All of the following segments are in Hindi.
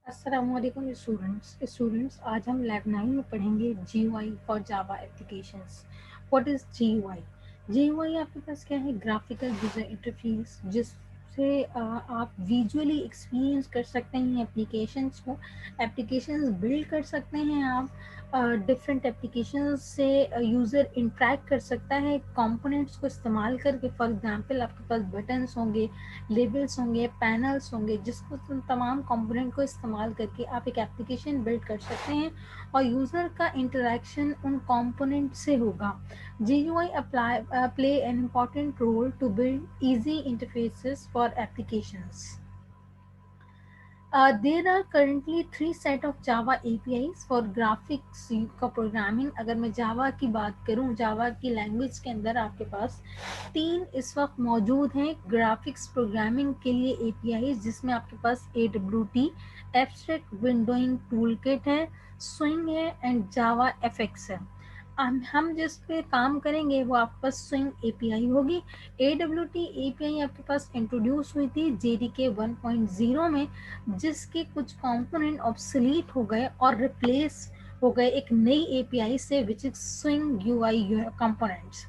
अस्सलामुअलैकुम स्टूडेंट्स आज हम लैब 9 में पढ़ेंगे GUI for Java applications. What is GUI? GUI आपके पास क्या है? ग्राफिकल यूजर इंटरफेस, जिससे आप विजुअली एक्सपीरियंस कर सकते हैं एप्लीकेशंस को। एप्लीकेशंस बिल्ड कर सकते हैं आप। डिफरेंट एप्लीकेशंस से यूज़र इंटरेक्ट कर सकता है कंपोनेंट्स को इस्तेमाल करके। फॉर एग्जांपल आपके पास बटन्स होंगे, लेबल्स होंगे, पैनल्स होंगे, जिसको तमाम कंपोनेंट को इस्तेमाल करके आप एक एप्लीकेशन बिल्ड कर सकते हैं और यूज़र का इंटरेक्शन उन कंपोनेंट से होगा। GUI play an important role to build easy interfaces for applications. There are currently 3 set of Java APIs for graphics का प्रोग्रामिंग। अगर मैं जावा की बात करूं, जावा की लैंग्वेज के अंदर आपके पास 3 इस वक्त मौजूद हैं ग्राफिक्स प्रोग्रामिंग के लिए APIs, जिसमें आपके पास AWT abstract windowing tool kit है, स्विंग है एंड जावा FX है। हम जिस पे काम करेंगे वो आपके पास स्विंग API होगी। AWT API आपके पास इंट्रोड्यूस हुई थी JDK 1.0 में, जिसके कुछ कंपोनेंट ऑब्सोलीट हो गए और रिप्लेस हो गए एक नई API से, which is swing UI components.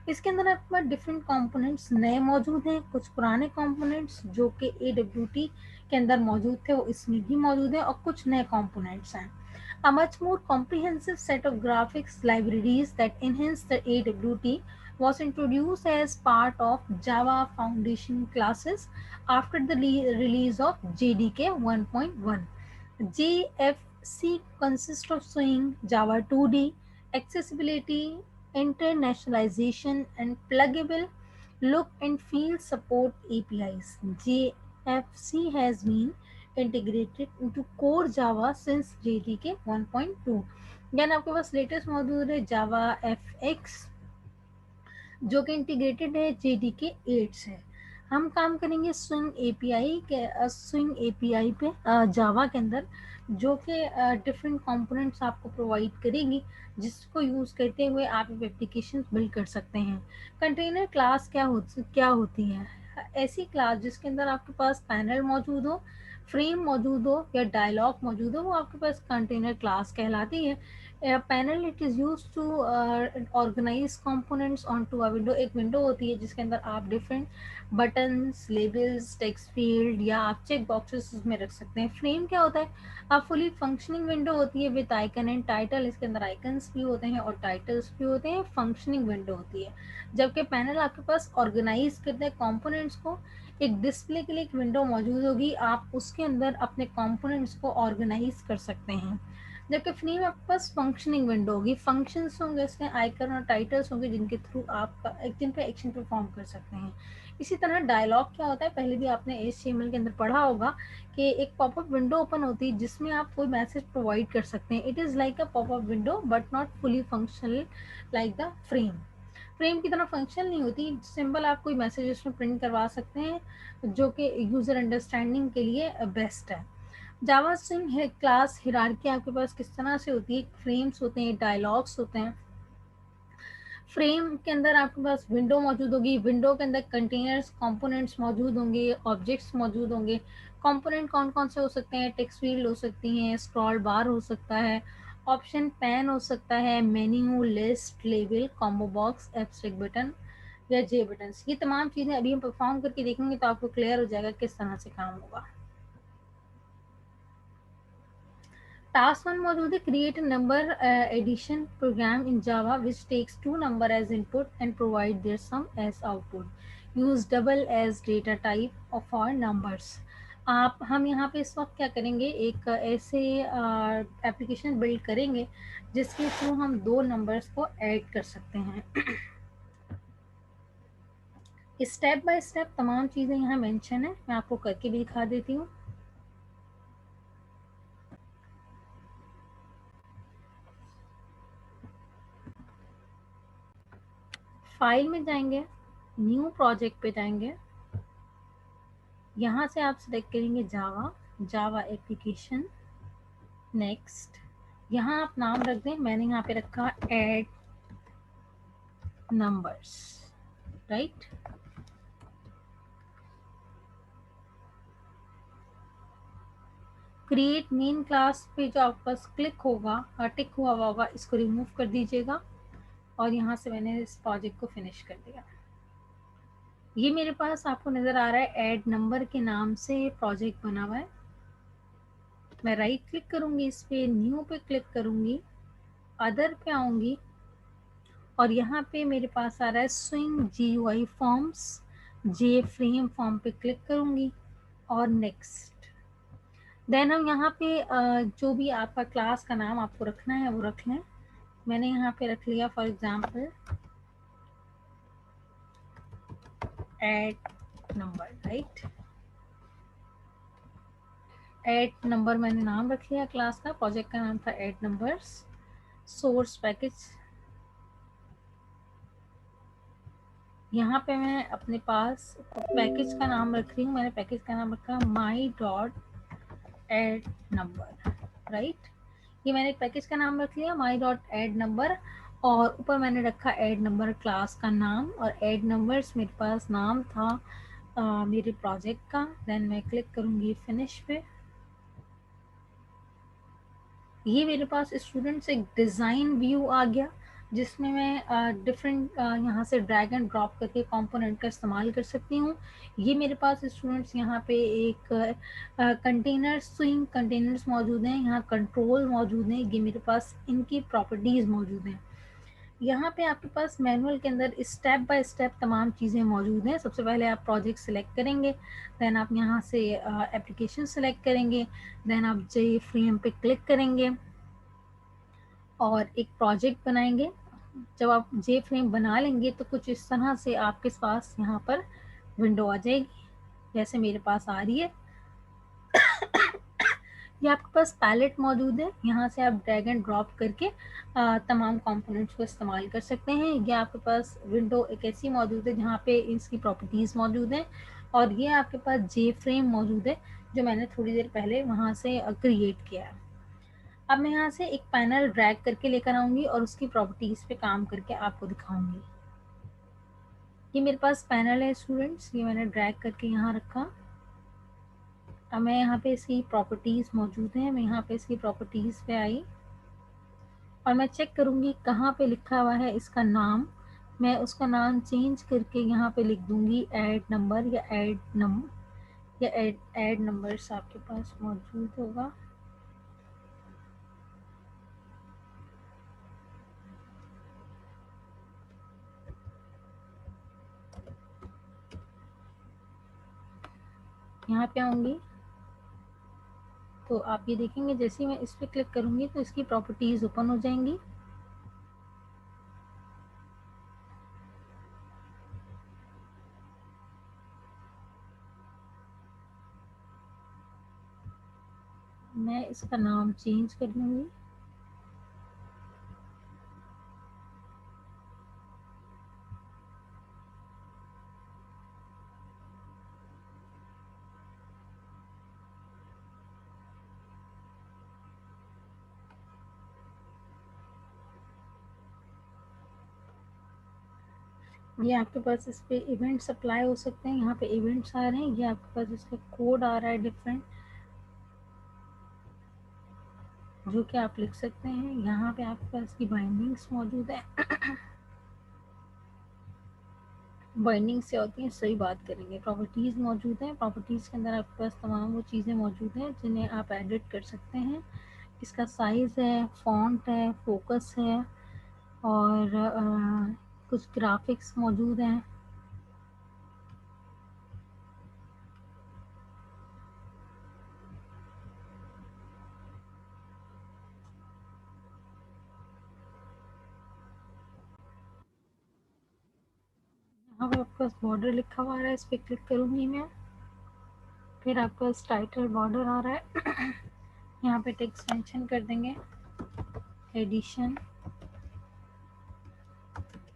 इसके अंदर आपके पास डिफरेंट कंपोनेंट्स नए मौजूद हैं, कुछ पुराने कंपोनेंट्स जो कि AWT के अंदर मौजूद थे वो इसमें भी मौजूद है, और कुछ नए कंपोनेंट्स हैं। A much more comprehensive set of graphics libraries that enhance the AWT was introduced as part of Java Foundation classes after the release of JDK 1.1. JFC consists of Swing, Java 2D, accessibility, internationalization, and pluggable look and feel support APIs. JFC has been integrated into core Java since JDK 1.2. Then आपके पास लेटेस्ट मौजूद है जावा FX, जो कि इंटीग्रेटेड है JDK 8 से। हम काम करेंगे स्विंग एपीआई पे जावा के अंदर, जो कि डिफरेंट कंपोनेंट्स आपको प्रोवाइड करेगी, जिसको यूज़ करते हुए आप एप्लीकेशन बिल्ड कर सकते हैं। कंटेनर क्लास क्या होती है? ऐसी क्लास जिसके अंदर आपके पास पैनल मौजूद हो, फ्रेम मौजूद हो या डायलॉग मौजूद हो, वो आपके पास कंटेनर क्लास कहलाती है। Panel it is use to organize components on to a window. एक विंडो होती है जिसके अंदर आप different buttons, labels, text field या आप चेक बॉक्सेस उसमें रख सकते हैं। फ्रेम क्या होता है? आप फुली फंक्शनिंग विंडो होती है विद आइकन एंड टाइटल। इसके अंदर आइकन्स भी होते हैं और टाइटल्स भी होते हैं। फंक्शनिंग विंडो होती है। जबकि पैनल आपके पास ऑर्गेनाइज करते हैं कंपोनेंट्स को। एक डिस्प्ले के लिए एक विंडो मौजूद होगी, आप उसके अंदर अपने कंपोनेंट्स को ऑर्गेनाइज कर सकते हैं। जबकि फ्रेम आपके पास फंक्शनिंग विंडो होगी, फंक्शंस होंगे इसके, आइकन और टाइटल्स होंगे जिनके थ्रू आप जिन पे एक्शन परफॉर्म कर सकते हैं। इसी तरह डायलॉग क्या होता है? पहले भी आपने HTML के अंदर पढ़ा होगा कि एक पॉपअप विंडो ओपन होती है जिसमें आप कोई मैसेज प्रोवाइड कर सकते हैं। It is like a popup window but not fully functional like the frame. Frame की तरह फंक्शन नहीं होती, सिंपल आप कोई मैसेज उसमें प्रिंट करवा सकते हैं, जो कि यूज़र अंडरस्टैंडिंग के लिए बेस्ट है। जावा स्विंग है क्लास हिरार्की आपके पास किस तरह से होती है? फ्रेम्स होते हैं, डायलॉग्स होते हैं। फ्रेम के अंदर आपके पास विंडो मौजूद होगी, विंडो के अंदर कंटेनर्स, कंपोनेंट्स मौजूद होंगे, ऑब्जेक्ट्स मौजूद होंगे। कंपोनेंट कौन कौन से हो सकते हैं? टेक्स्ट फील्ड हो सकती हैं, स्क्रॉल बार हो सकता है, ऑप्शन पैन हो सकता है, menu, list, label, combo box, abstract button या जे बटन्स। ये तमाम चीज़ें अभी हम परफॉर्म करके देखेंगे तो आपको क्लियर हो जाएगा किस तरह से काम होगा। टास्क 1 मौजूद है, create number addition program in Java which takes 2 number as input and provide their sum as output. Use double as data type of for numbers. आप हम यहाँ पे इस वक्त क्या करेंगे, एक ऐसे एप्लीकेशन बिल्ड करेंगे जिसके थ्रू हम 2 नंबर्स को ऐड कर सकते हैं। स्टेप बाय स्टेप तमाम चीज़ें यहाँ मेंशन है, मैं आपको करके भी दिखा देती हूँ। फाइल में जाएंगे, न्यू प्रोजेक्ट पे जाएंगे, यहाँ से आप सिलेक्ट करेंगे जावा, जावा एप्लीकेशन, नेक्स्ट। यहाँ आप नाम रख दें, मैंने यहाँ पे रखा add numbers, right. Create main class पे जो आपके पास क्लिक होगा, टिक हुआ होगा, इसको रिमूव कर दीजिएगा। और यहाँ से मैंने इस प्रोजेक्ट को फिनिश कर दिया। ये मेरे पास आपको नज़र आ रहा है ऐड नंबर के नाम से प्रोजेक्ट बना हुआ है। मैं राइट क्लिक करूँगी, इस पे न्यू पे क्लिक करूँगी, अदर पे आऊँगी और यहाँ पे मेरे पास आ रहा है स्विंग GUI फॉर्म्स, जे फ्रेम फॉर्म पे क्लिक करूँगी और नेक्स्ट। देन हम यहाँ पे जो भी आपका क्लास का नाम आपको रखना है वो रख लें। मैंने यहाँ पे रख लिया for example add number, right. Add number मैंने नाम रख लिया क्लास का, प्रोजेक्ट का नाम था ऐड नंबर्स। सोर्स पैकेज, यहाँ पे मैं अपने पास पैकेज का नाम रख रही हूँ। मैंने पैकेज का नाम रखा माई डॉट ऐड नंबर, राइट। ये मैंने पैकेज का नाम रख लिया माई डॉट ऐड नंबर, और ऊपर मैंने रखा ऐड नंबर क्लास का नाम, और ऐड नंबर्स मेरे पास नाम था मेरे प्रोजेक्ट का। देन मैं क्लिक करूँगी फिनिश पे। ये मेरे पास स्टूडेंट्स एक डिज़ाइन व्यू आ गया, जिसमें मैं डिफरेंट यहाँ से ड्रैग एंड ड्रॉप करके कंपोनेंट का इस्तेमाल कर सकती हूँ। ये मेरे पास स्टूडेंट्स यहाँ पे एक कंटेनर स्विंग कंटेनर्स मौजूद हैं, यहाँ कंट्रोल मौजूद हैं, ये मेरे पास इनकी प्रॉपर्टीज़ मौजूद हैं। यहाँ पे आपके पास मैनुअल के अंदर स्टेप बाय स्टेप तमाम चीज़ें मौजूद हैं। सबसे पहले आप प्रोजेक्ट सेलेक्ट करेंगे, देन आप यहाँ से एप्लीकेशन सेलेक्ट करेंगे, देन आप जे फ्रेम पे क्लिक करेंगे और एक प्रोजेक्ट बनाएंगे। जब आप जे फ्रेम बना लेंगे तो कुछ इस तरह से आपके पास यहाँ पर विंडो आ जाएगी, जैसे मेरे पास आ रही है। ये आपके पास पैलेट मौजूद है, यहाँ से आप ड्रैग एंड ड्रॉप करके तमाम कंपोनेंट्स को इस्तेमाल कर सकते हैं। ये आपके पास विंडो एक ऐसी मौजूद है जहाँ पे इसकी प्रॉपर्टीज़ मौजूद हैं, और ये आपके पास जे फ्रेम मौजूद है जो मैंने थोड़ी देर पहले वहाँ से क्रिएट किया है। अब मैं यहाँ से एक पैनल ड्रैग करके लेकर आऊँगी और उसकी प्रॉपर्टीज़ पे काम करके आपको दिखाऊँगी। ये मेरे पास पैनल है स्टूडेंट्स, ये मैंने ड्रैग करके यहाँ रखा। अब मैं यहाँ पे इसकी प्रॉपर्टीज़ मौजूद हैं, मैं यहाँ पे इसकी प्रॉपर्टीज़ पे आई और मैं चेक करूँगी कहाँ पे लिखा हुआ है इसका नाम। मैं उसका नाम चेंज करके यहाँ पे लिख दूँगी ऐड नंबर, या ऐड नंबर्स आपके पास मौजूद होगा। यहाँ पे आऊँगी तो आप ये देखेंगे जैसे ही मैं इस पर क्लिक करूँगी तो इसकी प्रॉपर्टीज़ ओपन हो जाएंगी। मैं इसका नाम चेंज कर लूँगी। ये आपके पास इस पे इवेंट्स अप्लाई हो सकते हैं, यहाँ पे इवेंट्स आ रहे हैं, ये आपके पास इसका कोड आ रहा है डिफरेंट, जो कि आप लिख सकते हैं। यहाँ पे आपके पास की बाइंडिंग्स मौजूद है। बाइंडिंग से होती है, सही बात करेंगे। प्रॉपर्टीज़ मौजूद हैं, प्रॉपर्टीज़ के अंदर आपके पास तमाम वो चीज़ें मौजूद हैं जिन्हें आप एडिट कर सकते हैं। इसका साइज़ है, फॉन्ट है, फोकस है, और कुछ ग्राफिक्स मौजूद हैं। यहाँ पे आपके पास बॉर्डर लिखा हुआ आ रहा है, इस पर क्लिक करूँगी मैं। फिर आपके पास टाइटल बॉर्डर आ रहा है। यहाँ पे टेक्स्ट मेंशन कर देंगे एडिशन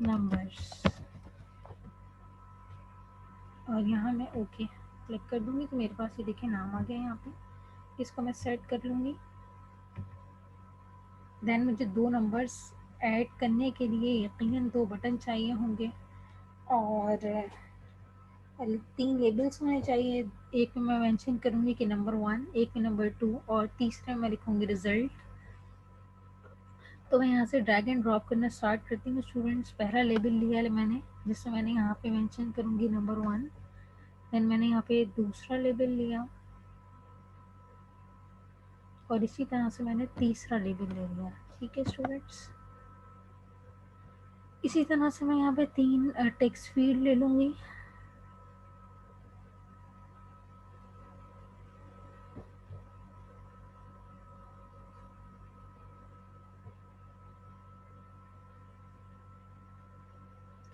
नंबर्स, और यहाँ मैं ओके क्लिक कर दूँगी तो मेरे पास ये देखिए नाम आ गया। यहाँ पे इसको मैं सेट कर लूँगी। देन मुझे दो नंबर्स ऐड करने के लिए यकीनन दो बटन चाहिए होंगे, और 3 लेबल्स होने चाहिए, एक में मैं मेंशन करूंगी कि नंबर 1, एक में नंबर 2 और तीसरे में लिखूंगी रिजल्ट। तो मैं यहाँ से ड्रैग एंड ड्रॉप करना स्टार्ट करती हूँ स्टूडेंट्स। पहला लेबल लिया है मैंने, जिससे मैंने यहाँ पे मेंशन करूंगी नंबर 1। देन मैंने यहाँ पे दूसरा लेबल लिया और इसी तरह से मैंने तीसरा लेबल ले लिया। ठीक है स्टूडेंट्स, इसी तरह से मैं यहाँ पे 3 टेक्स्ट फील्ड ले लूंगी।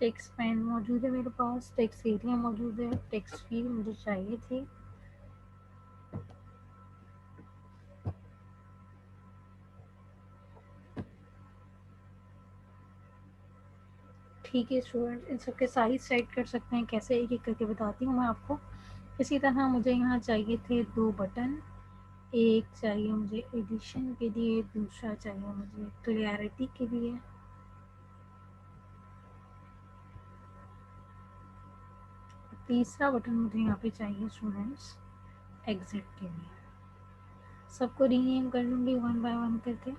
टेक्स्ट पेन मौजूद है मेरे पास, टेक्स्ट एरिया मौजूद है, टेक्स्ट फील्ड मुझे चाहिए थी। ठीक है स्टूडेंट, इन सबके साइज सेट कर सकते हैं कैसे, एक एक करके बताती हूँ मैं आपको। इसी तरह मुझे यहाँ चाहिए थे 2 बटन, एक चाहिए मुझे एडिशन के लिए, दूसरा चाहिए मुझे क्लियरिटी के लिए, तीसरा बटन मुझे यहाँ पे चाहिए स्टूडेंट्स एग्जिट के लिए। सबको रीनेम कर लूँगी 1 बाय 1 करके।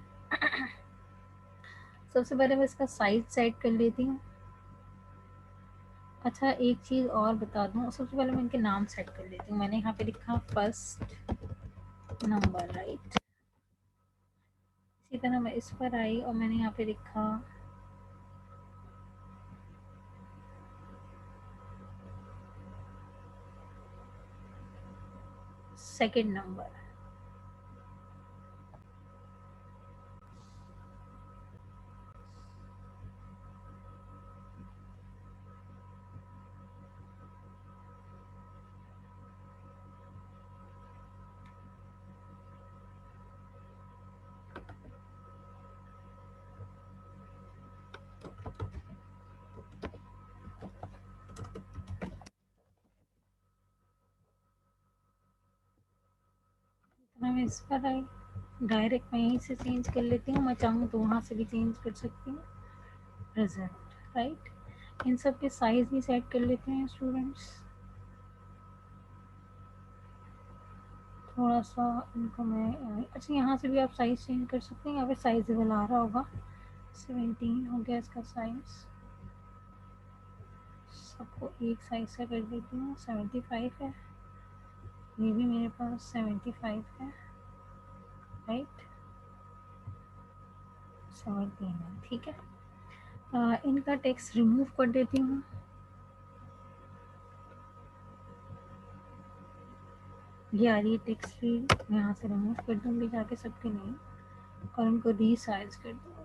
सबसे पहले मैं इसका साइज सेट कर लेती हूँ। अच्छा, एक चीज़ और बता दूँ, सबसे पहले मैं इनके नाम सेट कर लेती हूँ। मैंने यहाँ पे लिखा फर्स्ट नंबर, राइट। इसी तरह मैं इस पर आई और मैंने यहाँ पे लिखा सेकंड नंबर। मैं इस पर आई, डायरेक्ट मैं यहीं से चेंज कर लेती हूँ, मैं चाहूँ तो वहाँ से भी चेंज कर सकती हूँ रिजल्ट, राइट। इन सब के साइज भी सेट कर लेते हैं स्टूडेंट्स। थोड़ा सा इनको मैं अच्छा, यहाँ से भी आप साइज चेंज कर सकते हैं। यहाँ पे साइजेबल आ रहा होगा, 17 हो गया इसका साइज। सबको एक साइज से कर देती हूँ, 75 है। ये भी मेरे पास 75 है, राइट, 17 है। ठीक है, इनका टेक्स्ट रिमूव कर देती हूँ। ये आ रही है टेक्स्ट फील्ड, मैं यहाँ से रिमूव कर दूँगी जाके सबके नेम, और उनको रीसाइज कर दूँगी।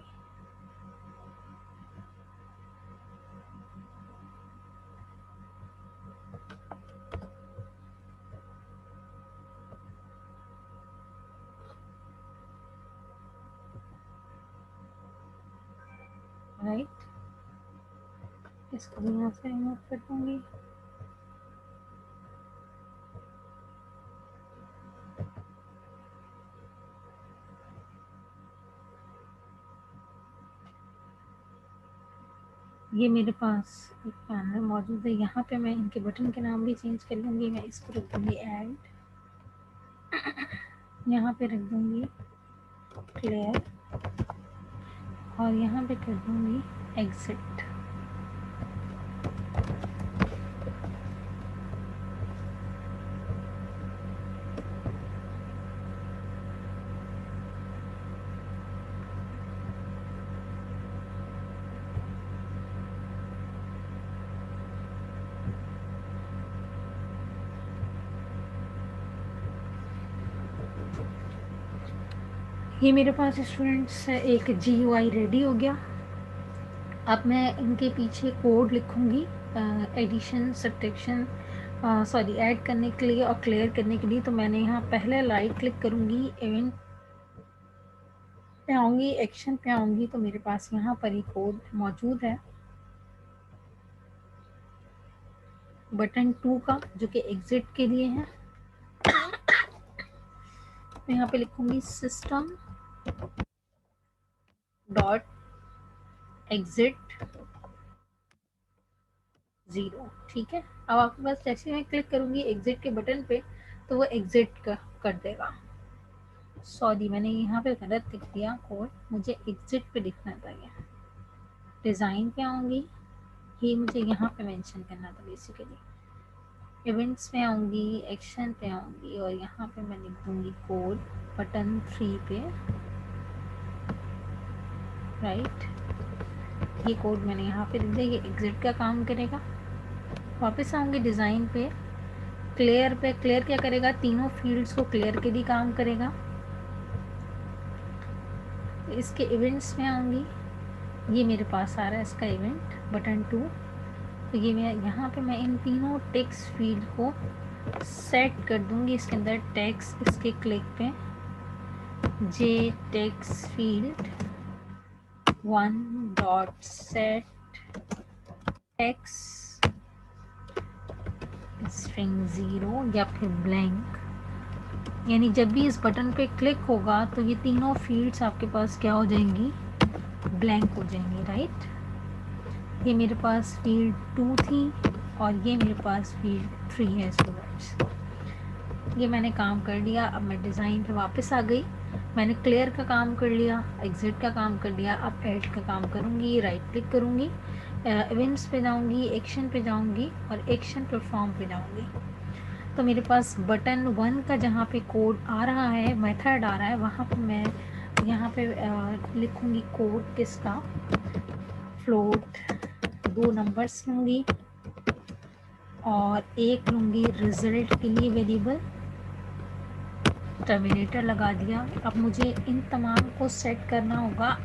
राइट, इसको भी यहाँ से रिमूव कर दूँगी। ये मेरे पास एक पैनल मौजूद है, यहाँ पे मैं इनके बटन के नाम भी चेंज कर लूँगी। मैं इसको रख दूँगी ऐड, यहाँ पे रख दूँगी क्लियर, और यहाँ पे कर दूँगी एग्जिट। ये मेरे पास स्टूडेंट्स एक GUI रेडी हो गया। अब मैं इनके पीछे कोड लिखूँगी एडिशन, सब्ट्रैक्शन, सॉरी ऐड करने के लिए और क्लियर करने के लिए। तो मैंने यहाँ पहले राइट क्लिक करूँगी, इवेंट पे आऊँगी, एक्शन पे आऊँगी, तो मेरे पास यहाँ पर एक कोड मौजूद है बटन 2 का, जो कि एग्जिट के लिए है। मैं यहाँ पे लिखूँगी सिस्टम डॉट एग्जिट 0। ठीक है, अब आपके पास जैसे मैं क्लिक करूंगी एग्जिट के बटन पे तो वो एग्जिट कर देगा। सॉरी, मैंने यहाँ पे गलत लिख दिया कोड, मुझे एग्जिट पे लिखना था। ये डिज़ाइन पे आऊँगी, ये मुझे यहाँ पे मेंशन करना था बेसिकली। इवेंट्स में आऊँगी, एक्शन पे आऊँगी और यहाँ पे मैं लिख दूँगी कोड बटन 3 पे, राइट। ये कोड मैंने यहाँ पे लिख दिया, ये एग्जिट का काम करेगा। वापस आऊँगी डिज़ाइन पे, क्लियर पे। क्लियर क्या करेगा, तीनों फील्ड्स को क्लियर के लिए काम करेगा। इसके इवेंट्स में आऊँगी, ये मेरे पास आ रहा है इसका इवेंट बटन 2। तो ये मैं यहाँ पे मैं इन तीनों टेक्स्ट फील्ड को सेट कर दूंगी। इसके अंदर टेक्स्ट, इसके क्लिक पे J text field 1 dot set text string 0 या फिर ब्लैंक, यानी जब भी इस बटन पे क्लिक होगा तो ये तीनों फील्ड्स आपके पास क्या हो जाएंगी, ब्लैंक हो जाएंगी, राइट। ये मेरे पास फील्ड 2 थी और ये मेरे पास फील्ड 3 है स्टूडेंट्स। ये मैंने काम कर लिया। अब मैं डिज़ाइन पे वापस आ गई, मैंने क्लियर का काम कर लिया, एग्जिट का काम कर लिया। अब ऐड का काम करूँगी, राइट क्लिक करूँगी, इवेंट्स पे जाऊँगी, एक्शन पे जाऊँगी और एक्शन परफॉर्म पे जाऊँगी। तो मेरे पास बटन 1 का जहाँ पे कोड आ रहा है, मेथड आ रहा है, वहाँ पे मैं यहाँ पे लिखूँगी कोड किसका, फ्लोट 2 नंबर्स लूँगी और एक लूँगी रिजल्ट के लिए वेरिएबल, टर्मिनेटर लगा दिया। अब मुझे इन तमाम को सेट करना होगा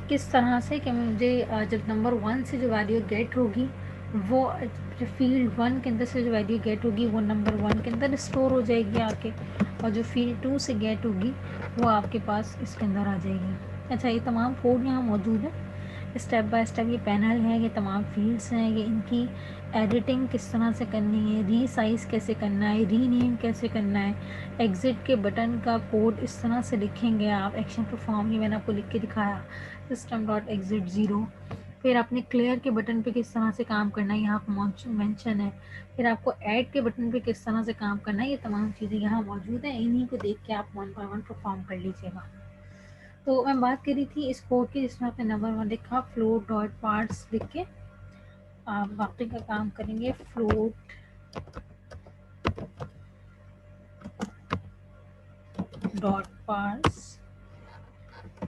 किस तरह से कि मुझे जब नंबर 1 से जो वैल्यू गेट होगी वो फील्ड 1 के अंदर से जो वैल्यू गेट होगी वो नंबर 1 के अंदर स्टोर हो जाएगी आके, और जो फील्ड 2 से गेट होगी वो आपके पास इसके अंदर आ जाएगी। अच्छा, ये तमाम कोड यहाँ मौजूद है, स्टेप बाय स्टेप ये पैनल है, ये तमाम फील्ड्स हैं, ये इनकी एडिटिंग किस तरह से करनी है, रीसाइज कैसे करना है, रीनेम कैसे करना है, एग्जिट के बटन का कोड इस तरह से लिखेंगे आप। एक्शन परफॉर्म ये मैंने आपको लिख के दिखाया, सिस्टम डॉट एग्जिट 0। फिर आपने क्लियर के बटन पे किस तरह से काम करना है यहाँ पर मेंशन है। फिर आपको ऐड के बटन पे किस तरह से काम करना है, ये तमाम चीज़ें यहाँ मौजूद हैं। इन्हीं को देख के आप 1 बाय 1 परफॉर्म कर लीजिएगा। तो मैं बात कर रही थी इस कोड की जिसमें आपने नंबर 1 लिखा, फ्लोट डॉट पार्ट्स लिख के आप बाकी का काम करेंगे। फ्लोट डॉट पार्ट्स,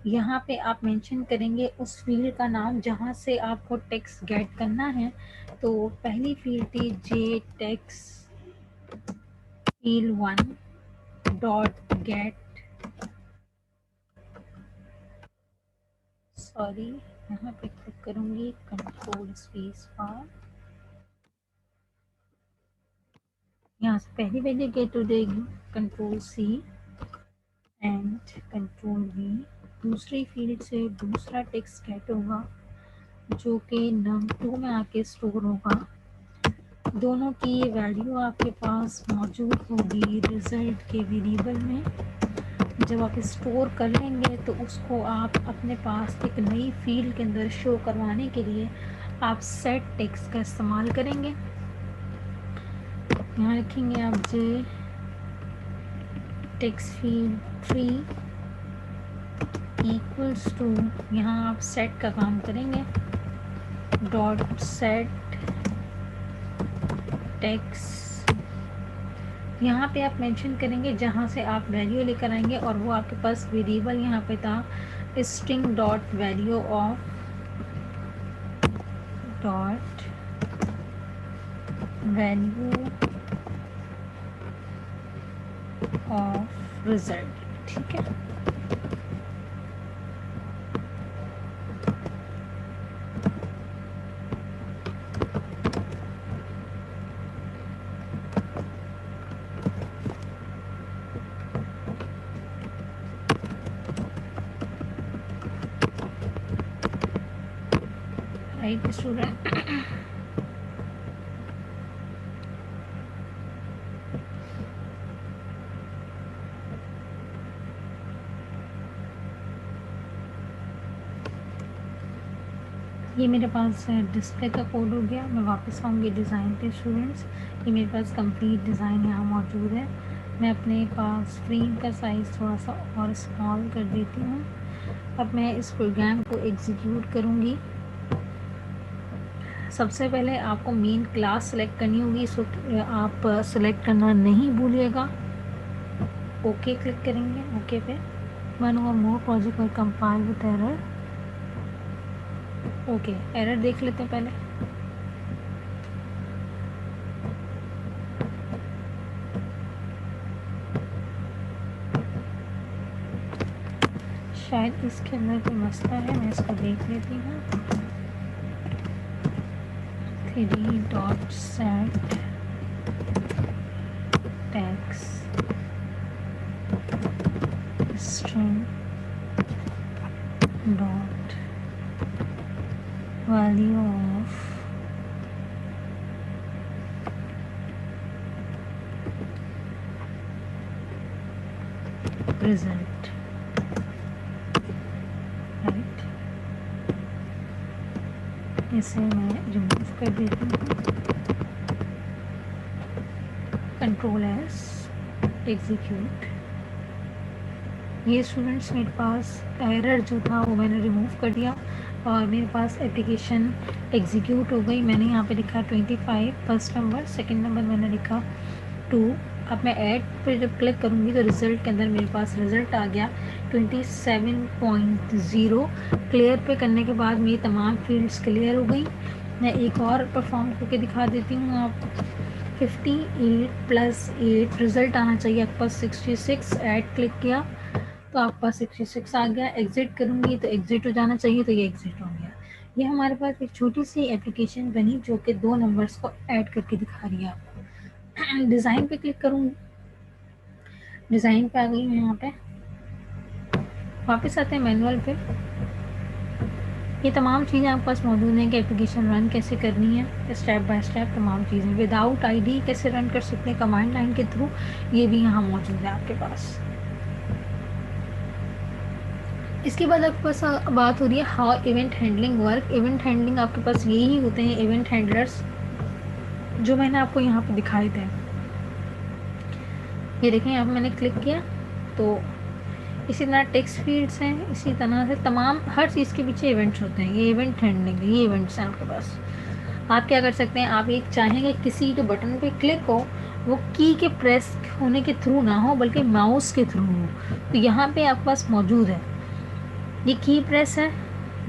यहाँ पे आप मेंशन करेंगे उस फील्ड का नाम जहाँ से आपको टेक्स्ट गेट करना है। तो पहली फील्ड थी J text field 1 dot get, sorry यहाँ पे क्लिक करूँगी, कंट्रोल स्पेस बार, यहाँ से पहली वैल्यू गेट हो जाएगी, control C and control V. दूसरी फील्ड से दूसरा टेक्स्ट गेट होगा जो कि num2 में आके स्टोर होगा। दोनों की वैल्यू आपके पास मौजूद होगी रिजल्ट के वेरिएबल में। जब आप स्टोर कर लेंगे तो उसको आप अपने पास एक नई फील्ड के अंदर शो करवाने के लिए आप सेट टेक्स्ट का इस्तेमाल करेंगे। यहाँ लिखेंगे आप जे टेक्स्ट फील्ड 3 इक्वल्स टू, यहाँ आप सेट का काम करेंगे, डॉट सेट टेक्स्ट। यहाँ पे आप मेंशन करेंगे जहाँ से आप वैल्यू लेकर आएंगे और वो आपके पास वेरिएबल यहाँ पे था string dot value of dot value of result. ठीक है, राइट स्टूडेंट। ये मेरे पास डिस्प्ले का कोड हो गया। मैं वापस आऊँगी डिज़ाइन पे स्टूडेंट्स। ये मेरे पास कंप्लीट डिज़ाइन यहाँ मौजूद है। मैं अपने पास फ्रेम का साइज़ थोड़ा सा और स्मॉल कर देती हूँ। अब मैं इस प्रोग्राम को एग्जीक्यूट करूँगी। सबसे पहले आपको मेन क्लास सेलेक्ट करनी होगी, सो आप सेलेक्ट करना नहीं भूलिएगा। ओके क्लिक करेंगे, ओके पे। वन और मोर प्रोजेक्ट और compile with error. Okay, error देख लेते हैं पहले। शायद इसके अंदर कोई मसला है, मैं इसको देख लेती हूँ। 3.set text string dot value of result, right. इसे मैं रिमूव कर देती हूँ। Control S, execute. ये स्टूडेंट्स मेरे पास एरर जो था वो मैंने रिमूव कर दिया और मेरे पास एप्लीकेशन एग्जीक्यूट हो गई। मैंने यहाँ पे लिखा 25 फर्स्ट नंबर, सेकंड नंबर मैंने लिखा 2। अब मैं ऐड पे जब क्लिक करूँगी तो रिज़ल्ट के अंदर मेरे पास रिज़ल्ट आ गया 27.0। क्लियर पे करने के बाद मेरी तमाम फील्ड्स क्लियर हो गई। मैं एक और परफॉर्म करके दिखा देती हूँ आपको। 58 + 8 रिज़ल्ट आना चाहिए आपके पास 66। ऐड क्लिक किया तो आपके पास 66 आ गया। एग्ज़िट करूँगी तो एग्ज़िट हो जाना चाहिए, तो ये एग्ज़िट हो गया। ये हमारे पास एक छोटी सी एप्लीकेशन बनी जो कि 2 नंबर्स को ऐड करके दिखा रही है आपको। डिज़ाइन पे क्लिक करूँगी, डिज़ाइन पे आ गई मैं। यहाँ पे वापस आते हैं मैनुअल पे। ये तमाम चीज़ें आपके पास मौजूद हैं कि एप्लीकेशन रन कैसे करनी है, स्टेप बाय स्टेप तमाम चीज़ें। विदाउट आईडी कैसे रन कर सकते हैं कमांड लाइन के थ्रू, ये भी यहाँ मौजूद है आपके पास। इसके बाद आपके पास बात हो रही है how event handling work. Event handling आपके पास यही होते हैं इवेंट हैंडलर्स जो मैंने आपको यहाँ पे दिखाए थे। ये देखें, यहाँ पे मैंने क्लिक किया तो इसी तरह टेक्स्ट फील्ड्स हैं, इसी तरह से तमाम हर चीज़ के पीछे इवेंट्स होते हैं। ये इवेंट हैंडलिंग, ये इवेंट्स हैं आपके पास। आप क्या कर सकते हैं, आप एक चाहेंगे किसी जो बटन पे क्लिक हो वो की के प्रेस होने के थ्रू ना हो बल्कि माउस के थ्रू हो, तो यहाँ पे आपके पास मौजूद है। ये की प्रेस है,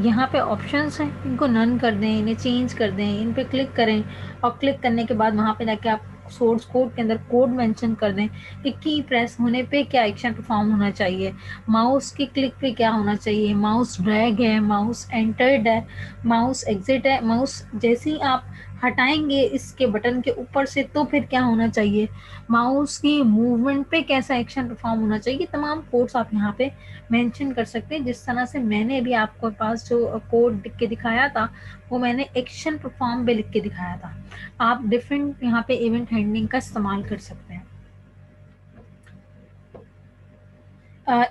यहाँ पे ऑप्शंस हैं, इनको नन कर दें, इन्हें चेंज कर दें, इन पे क्लिक करें और क्लिक करने के बाद वहाँ पे जाके आप सोर्स कोड के अंदर कोड मेंशन कर दें कि की प्रेस होने पे क्या एक्शन परफॉर्म होना चाहिए, माउस की क्लिक पे क्या होना चाहिए, माउस ड्रैग है, माउस एंटर्ड है, माउस एग्जिट है, माउस जैसे ही आप हटाएंगे इसके बटन के ऊपर से तो फिर क्या होना चाहिए, माउस की मूवमेंट पे कैसा एक्शन परफॉर्म होना चाहिए। तमाम कोड्स आप यहाँ पे मेंशन कर सकते हैं। जिस तरह से मैंने अभी आपको पास जो कोड लिख के दिखाया था वो मैंने एक्शन परफॉर्म पे लिख के दिखाया था। आप डिफरेंट यहाँ पे इवेंट हैंडलिंग का इस्तेमाल कर सकते हैं।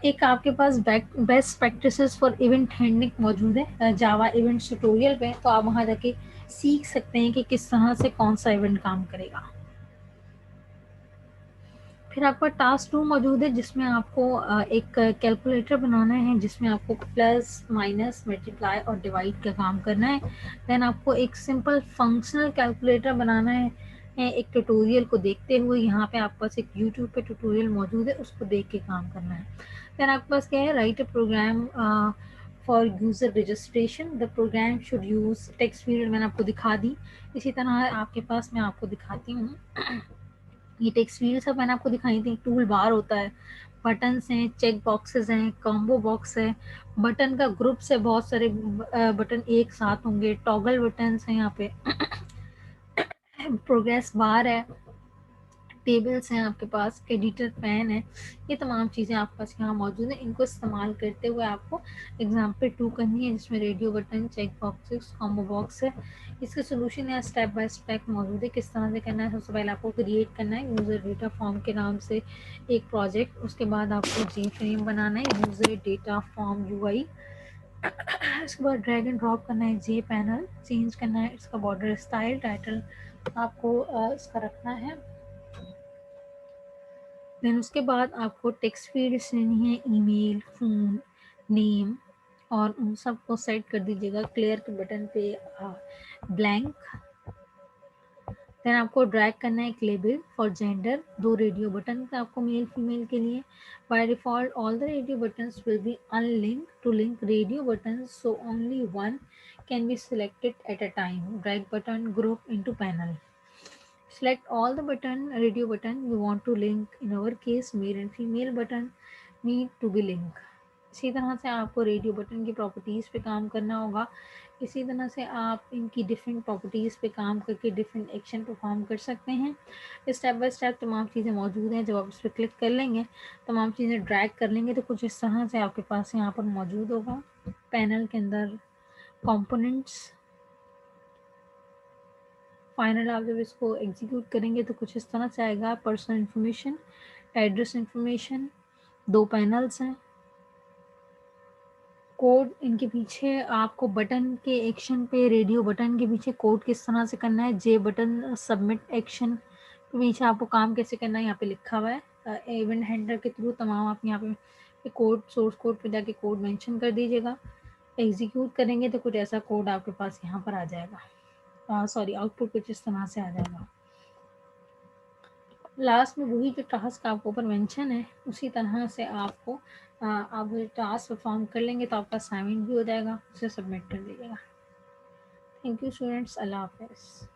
एक आपके पास best practices for event handling मौजूद है जावा इवेंट्स ट्यूटोरियल पे, तो आप वहाँ जाके सीख सकते हैं कि किस तरह से कौन सा इवेंट काम करेगा। फिर आपका टास्क 2 मौजूद है जिसमें आपको एक कैलकुलेटर बनाना है जिसमें आपको प्लस माइनस मल्टीप्लाई और डिवाइड का काम करना है। देन आपको एक सिंपल फंक्शनल कैलकुलेटर बनाना है एक ट्यूटोरियल को देखते हुए। यहाँ पे आपके पास एक यूट्यूब पे ट्यूटोरियल मौजूद है, उसको देख के काम करना है। देन आपके पास क्या है, write a program for user registration. The program should use text field, मैंने आपको दिखा दी। इसी तरह आपके पास मैं आपको दिखाती हूँ ये टेक्स्ट फील्ड सब मैंने आपको दिखाई थी। टूल बार होता है, बटन्स हैं, चेक बॉक्सेस हैं, कॉम्बो बॉक्स है, बटन का ग्रुप से बहुत सारे बटन एक साथ होंगे, टॉगल बटन्स हैं यहाँ पे प्रोग्रेस बार है, टेबल्स हैं आपके पास, एडिटर पैन है। ये तमाम चीज़ें आपके पास यहाँ मौजूद हैं। इनको इस्तेमाल करते हुए आपको एग्जाम्पल 2 करनी है जिसमें radio button, check boxes, combo box है। इसके सोल्यूशन या स्टेप बाय स्टेप मौजूद है किस तरह से करना है। सबसे पहले आपको क्रिएट करना है यूज़र डेटा फॉर्म के नाम से एक प्रोजेक्ट। उसके बाद आपको जी फ्रेम बनाना है, यूज़र डेटा फॉर्म UI। इसके बाद ड्रैग एंड ड्रॉप करना है जे पैनल, चेंज करना है इसका बॉर्डर स्टाइल, टाइटल आपको इसका रखना है। देन उसके बाद आपको टेक्स्ट फील्ड्स लेनी है, ईमेल, फ़ोन, नेम, और उन सबको सेट कर दीजिएगा क्लियर के बटन पे ब्लैंक। देन आपको ड्रैग करना है एक label for gender, 2 radio button आपको मेल फीमेल के लिए। By default all the radio buttons will be unlinked, to link radio buttons so only one can be selected at a time. Drag button group into panel. Select all the radio button you want to link. In our case, male and female button need to be linked. इसी तरह से आपको रेडियो बटन की प्रॉपर्टीज़ पे काम करना होगा। इसी तरह से आप इनकी डिफरेंट प्रॉपर्टीज़ पे काम करके डिफरेंट एक्शन परफॉर्म कर सकते हैं। स्टेप बाय स्टेप तमाम चीज़ें मौजूद हैं। जब आप इस पर क्लिक कर लेंगे, तमाम चीज़ें ड्रैग कर लेंगे, तो कुछ इस तरह से आपके पास यहाँ पर मौजूद होगा। पैनल के अंदर कंपोनेंट्स, फाइनल आप जब इसको एग्जीक्यूट करेंगे तो कुछ इस तरह से आएगा। Personal information, address information, 2 panels हैं। कोड इनके पीछे आपको बटन के एक्शन पे, रेडियो बटन के पीछे कोड किस तरह से करना है, जे बटन सबमिट एक्शन के पीछे आपको काम कैसे करना है यहाँ पे लिखा हुआ है। इवेंट हैंडलर के थ्रू तमाम आप यहाँ पे कोड, सोर्स कोड पे जाके कोड मेंशन कर दीजिएगा। एग्जीक्यूट करेंगे तो कुछ ऐसा कोड आपके पास यहाँ पर आ जाएगा। सॉरी, आउटपुट कुछ इस तरह से आ जाएगा। लास्ट में वही जो टास्क आपको ऊपर मेंशन है, उसी तरह से आपको आप टास्क परफॉर्म कर लेंगे तो आपका असाइनमेंट भी हो जाएगा, उसे सबमिट कर दीजिएगा। थैंक यू स्टूडेंट्स, अल्लाह हाफिज़।